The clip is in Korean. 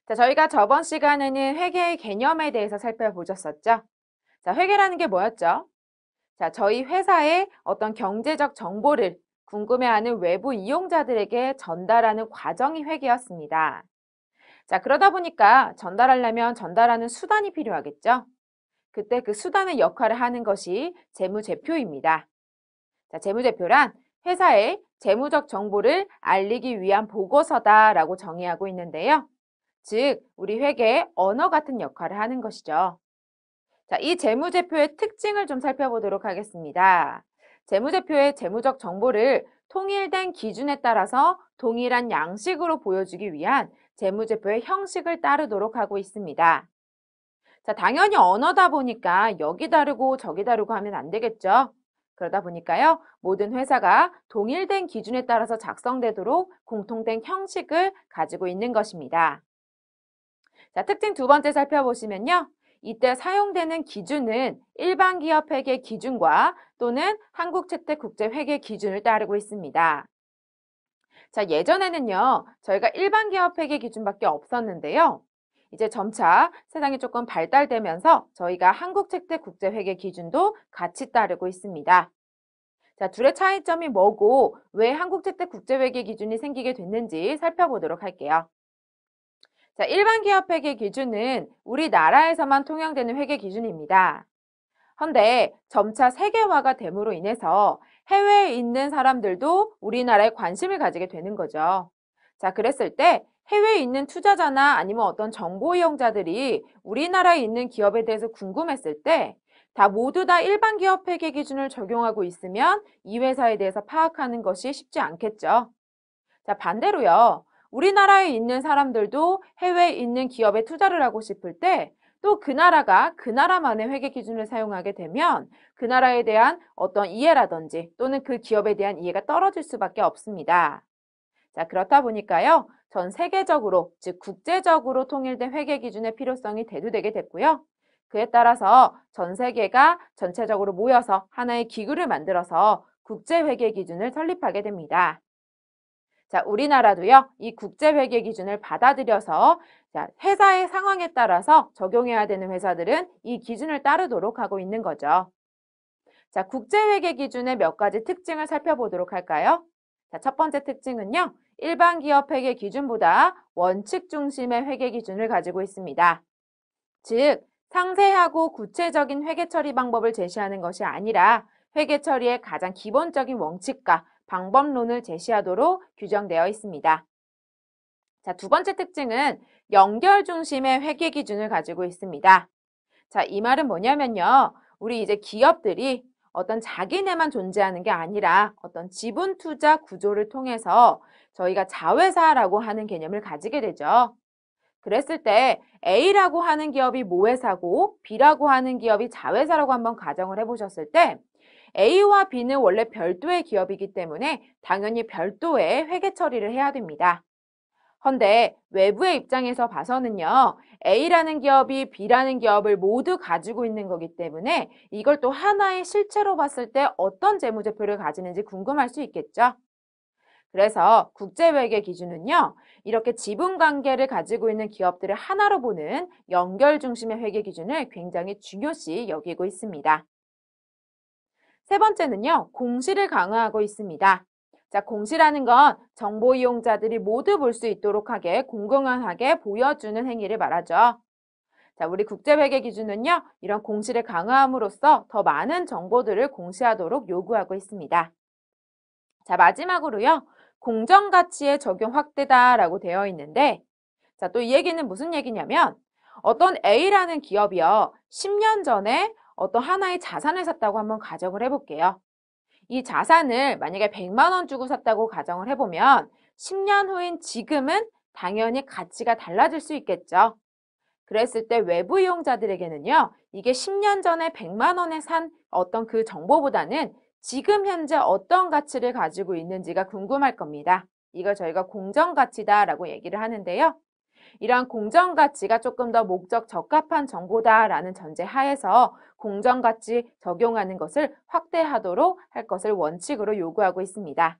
자, 저희가 저번 시간에는 회계의 개념에 대해서 살펴보셨었죠? 자, 회계라는 게 뭐였죠? 자, 저희 회사의 어떤 경제적 정보를 궁금해하는 외부 이용자들에게 전달하는 과정이 회계였습니다. 자, 그러다 보니까 전달하려면 전달하는 수단이 필요하겠죠? 그때 그 수단의 역할을 하는 것이 재무제표입니다. 자, 재무제표란 회사의 재무적 정보를 알리기 위한 보고서다라고 정의하고 있는데요. 즉, 우리 회계의 언어 같은 역할을 하는 것이죠. 자, 이 재무제표의 특징을 좀 살펴보도록 하겠습니다. 재무제표의 재무적 정보를 통일된 기준에 따라서 동일한 양식으로 보여주기 위한 재무제표의 형식을 따르도록 하고 있습니다. 자, 당연히 언어다 보니까 여기 다르고 저기 다르고 하면 안 되겠죠. 그러다 보니까요, 모든 회사가 동일된 기준에 따라서 작성되도록 공통된 형식을 가지고 있는 것입니다. 자, 특징 두 번째 살펴보시면요. 이때 사용되는 기준은 일반 기업 회계 기준과 또는 한국채택국제회계 기준을 따르고 있습니다. 자, 예전에는요, 저희가 일반 기업 회계 기준밖에 없었는데요. 이제 점차 세상이 조금 발달되면서 저희가 한국채택국제회계 기준도 같이 따르고 있습니다. 자, 둘의 차이점이 뭐고 왜 한국채택국제회계 기준이 생기게 됐는지 살펴보도록 할게요. 자, 일반 기업 회계 기준은 우리나라에서만 통용되는 회계 기준입니다. 헌데 점차 세계화가 됨으로 인해서 해외에 있는 사람들도 우리나라에 관심을 가지게 되는 거죠. 자, 그랬을 때 해외에 있는 투자자나 아니면 어떤 정보 이용자들이 우리나라에 있는 기업에 대해서 궁금했을 때 모두 다 일반 기업 회계 기준을 적용하고 있으면 이 회사에 대해서 파악하는 것이 쉽지 않겠죠. 자, 반대로요. 우리나라에 있는 사람들도 해외에 있는 기업에 투자를 하고 싶을 때 또 그 나라가 그 나라만의 회계 기준을 사용하게 되면 그 나라에 대한 어떤 이해라든지 또는 그 기업에 대한 이해가 떨어질 수밖에 없습니다. 자, 그렇다 보니까요. 전 세계적으로, 즉 국제적으로 통일된 회계 기준의 필요성이 대두되게 됐고요. 그에 따라서 전 세계가 전체적으로 모여서 하나의 기구를 만들어서 국제회계 기준을 설립하게 됩니다. 자, 우리나라도요, 이 국제회계 기준을 받아들여서 자, 회사의 상황에 따라서 적용해야 되는 회사들은 이 기준을 따르도록 하고 있는 거죠. 자, 국제회계 기준의 몇 가지 특징을 살펴보도록 할까요? 자, 첫 번째 특징은요, 일반 기업 회계 기준보다 원칙 중심의 회계 기준을 가지고 있습니다. 즉, 상세하고 구체적인 회계 처리 방법을 제시하는 것이 아니라 회계 처리의 가장 기본적인 원칙과 방법론을 제시하도록 규정되어 있습니다. 자, 두 번째 특징은 연결 중심의 회계 기준을 가지고 있습니다. 자, 이 말은 뭐냐면요. 우리 이제 기업들이 어떤 자기네만 존재하는 게 아니라 어떤 지분 투자 구조를 통해서 저희가 자회사라고 하는 개념을 가지게 되죠. 그랬을 때 A라고 하는 기업이 모회사고 B라고 하는 기업이 자회사라고 한번 가정을 해보셨을 때 A와 B는 원래 별도의 기업이기 때문에 당연히 별도의 회계 처리를 해야 됩니다. 헌데 외부의 입장에서 봐서는요. A라는 기업이 B라는 기업을 모두 가지고 있는 거기 때문에 이걸 또 하나의 실체로 봤을 때 어떤 재무제표를 가지는지 궁금할 수 있겠죠. 그래서 국제회계 기준은요. 이렇게 지분 관계를 가지고 있는 기업들을 하나로 보는 연결 중심의 회계 기준을 굉장히 중요시 여기고 있습니다. 세 번째는요. 공시를 강화하고 있습니다. 자, 공시라는 건 정보 이용자들이 모두 볼 수 있도록 하게 공공연하게 보여주는 행위를 말하죠. 자, 우리 국제회계 기준은요. 이런 공시를 강화함으로써 더 많은 정보들을 공시하도록 요구하고 있습니다. 자, 마지막으로요. 공정가치의 적용 확대다라고 되어 있는데 자, 또 이 얘기는 무슨 얘기냐면 어떤 A라는 기업이요. 10년 전에 어떤 하나의 자산을 샀다고 한번 가정을 해볼게요. 이 자산을 만약에 100만 원 주고 샀다고 가정을 해보면 10년 후인 지금은 당연히 가치가 달라질 수 있겠죠. 그랬을 때 외부 이용자들에게는요. 이게 10년 전에 100만 원에 산 어떤 그 정보보다는 지금 현재 어떤 가치를 가지고 있는지가 궁금할 겁니다. 이걸 저희가 공정가치다라고 얘기를 하는데요. 이러한 공정가치가 조금 더 목적 적합한 정보다라는 전제 하에서 공정가치 적용하는 것을 확대하도록 할 것을 원칙으로 요구하고 있습니다.